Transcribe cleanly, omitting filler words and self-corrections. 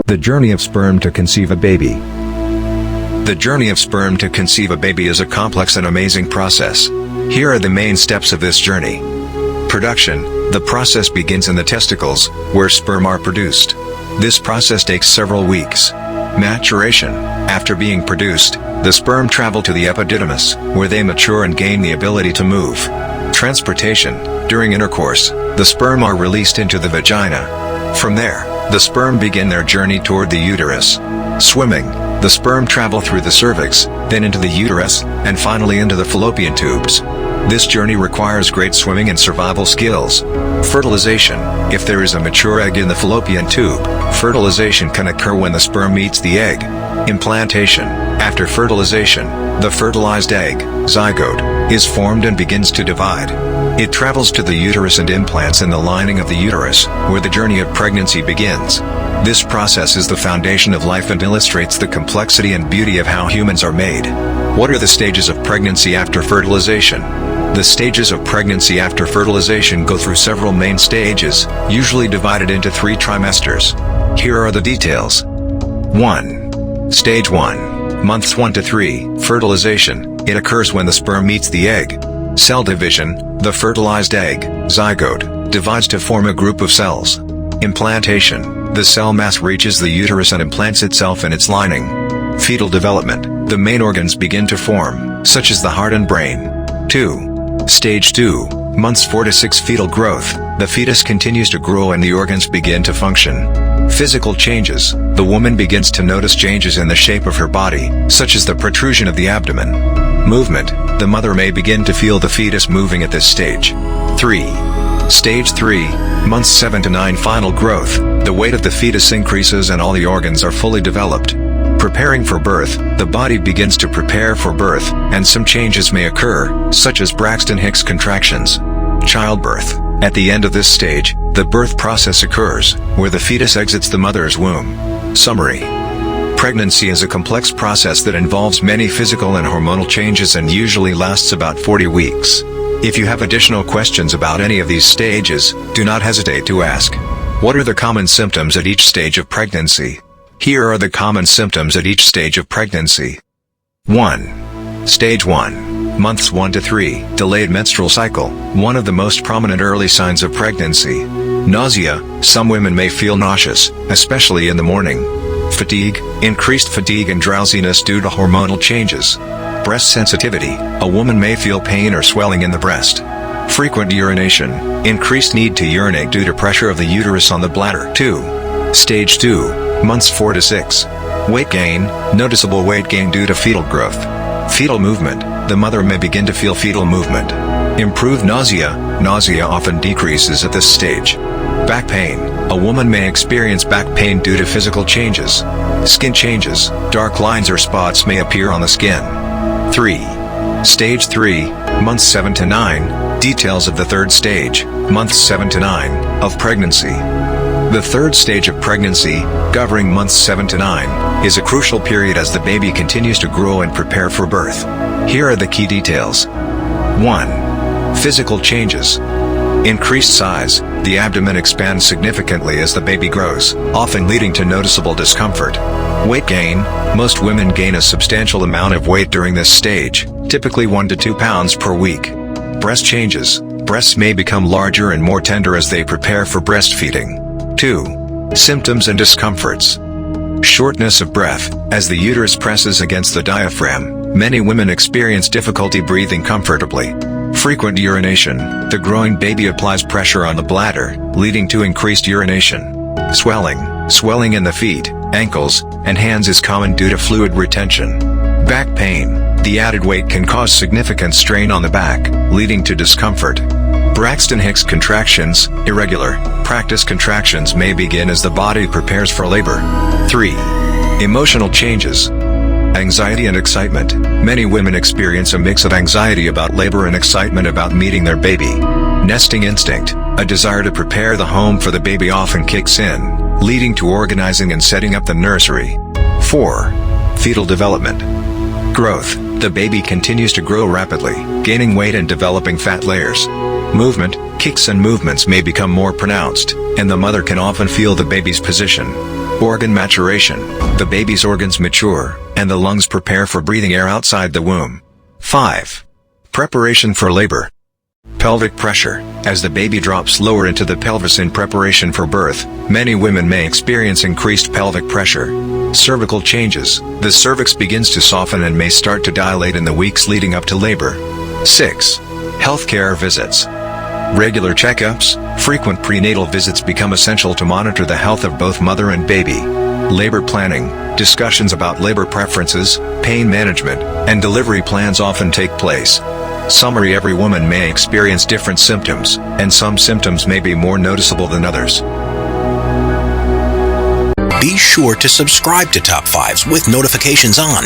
The journey of sperm to conceive a baby. The journey of sperm to conceive a baby is a complex and amazing process. Here are the main steps of this journey. Production. The process begins in the testicles, where sperm are produced. This process takes several weeks. Maturation. After being produced, the sperm travel to the epididymis, where they mature and gain the ability to move. Transportation. During intercourse, the sperm are released into the vagina. From there, the sperm begin their journey toward the uterus. Swimming. The sperm travel through the cervix, then into the uterus, and finally into the fallopian tubes. This journey requires great swimming and survival skills. Fertilization. If there is a mature egg in the fallopian tube, fertilization can occur when the sperm meets the egg. Implantation. After fertilization, the fertilized egg, zygote, is formed and begins to divide. It travels to the uterus and implants in the lining of the uterus, where the journey of pregnancy begins. This process is the foundation of life and illustrates the complexity and beauty of how humans are made. What are the stages of pregnancy after fertilization? The stages of pregnancy after fertilization go through several main stages, usually divided into 3 trimesters. Here are the details. 1. Stage 1. Months 1 to 3, fertilization. It occurs when the sperm meets the egg. Cell division. The fertilized egg, zygote, divides to form a group of cells. Implantation. The cell mass reaches the uterus and implants itself in its lining. Fetal development. The main organs begin to form, such as the heart and brain. 2. Stage 2. Months 4 to 6, fetal growth. The fetus continues to grow and the organs begin to function. Physical changes. The woman begins to notice changes in the shape of her body, such as the protrusion of the abdomen. Movement. The mother may begin to feel the fetus moving at this stage. 3. Stage 3. Months 7 to 9, final growth. The weight of the fetus increases and all the organs are fully developed. Preparing for birth. The body begins to prepare for birth, and some changes may occur, such as Braxton Hicks contractions. Childbirth. At the end of this stage, the birth process occurs, where the fetus exits the mother's womb. Summary. Pregnancy is a complex process that involves many physical and hormonal changes and usually lasts about 40 weeks. If you have additional questions about any of these stages, do not hesitate to ask. What are the common symptoms at each stage of pregnancy? Here are the common symptoms at each stage of pregnancy. 1. Stage 1. Months 1 to 3, delayed menstrual cycle, one of the most prominent early signs of pregnancy. Nausea. Some women may feel nauseous, especially in the morning. Fatigue. Increased fatigue and drowsiness due to hormonal changes. Breast sensitivity. A woman may feel pain or swelling in the breast. Frequent urination. Increased need to urinate due to pressure of the uterus on the bladder. 2. Stage 2. Months 4 to 6. Weight gain. Noticeable weight gain due to fetal growth. Fetal movement. The mother may begin to feel fetal movement. Improved nausea. Nausea often decreases at this stage. Back pain. A woman may experience back pain due to physical changes. Skin changes. Dark lines or spots may appear on the skin. 3. Stage 3. Months 7 to 9. Details of the third stage, months 7 to 9, of pregnancy. The third stage of pregnancy, covering months 7 to 9, is a crucial period as the baby continues to grow and prepare for birth. Here are the key details. 1. Physical changes. Increased size. The abdomen expands significantly as the baby grows, often leading to noticeable discomfort. Weight gain. Most women gain a substantial amount of weight during this stage, typically 1 to 2 pounds per week. Breast changes. Breasts may become larger and more tender as they prepare for breastfeeding. 2. Symptoms and discomforts. Shortness of breath. As the uterus presses against the diaphragm, many women experience difficulty breathing comfortably. Frequent urination. The growing baby applies pressure on the bladder, leading to increased urination. Swelling. Swelling in the feet, ankles, and hands is common due to fluid retention. Back pain. The added weight can cause significant strain on the back, leading to discomfort. Braxton Hicks contractions. Irregular, practice contractions may begin as the body prepares for labor. 3. Emotional changes. Anxiety and excitement. Many women experience a mix of anxiety about labor and excitement about meeting their baby. Nesting instinct. A desire to prepare the home for the baby often kicks in, leading to organizing and setting up the nursery. 4. Fetal development. Growth. The baby continues to grow rapidly, gaining weight and developing fat layers. Movement. Kicks and movements may become more pronounced, and the mother can often feel the baby's position. Organ maturation. The baby's organs mature, and the lungs prepare for breathing air outside the womb. 5. Preparation for labor. Pelvic pressure. As the baby drops lower into the pelvis in preparation for birth, many women may experience increased pelvic pressure. Cervical changes. The cervix begins to soften and may start to dilate in the weeks leading up to labor. 6. Healthcare visits. Regular checkups. Frequent prenatal visits become essential to monitor the health of both mother and baby. Labor planning. Discussions about labor preferences, pain management, and delivery plans often take place. Summary: every woman may experience different symptoms, and some symptoms may be more noticeable than others. Be sure to subscribe to Top 5s with notifications on.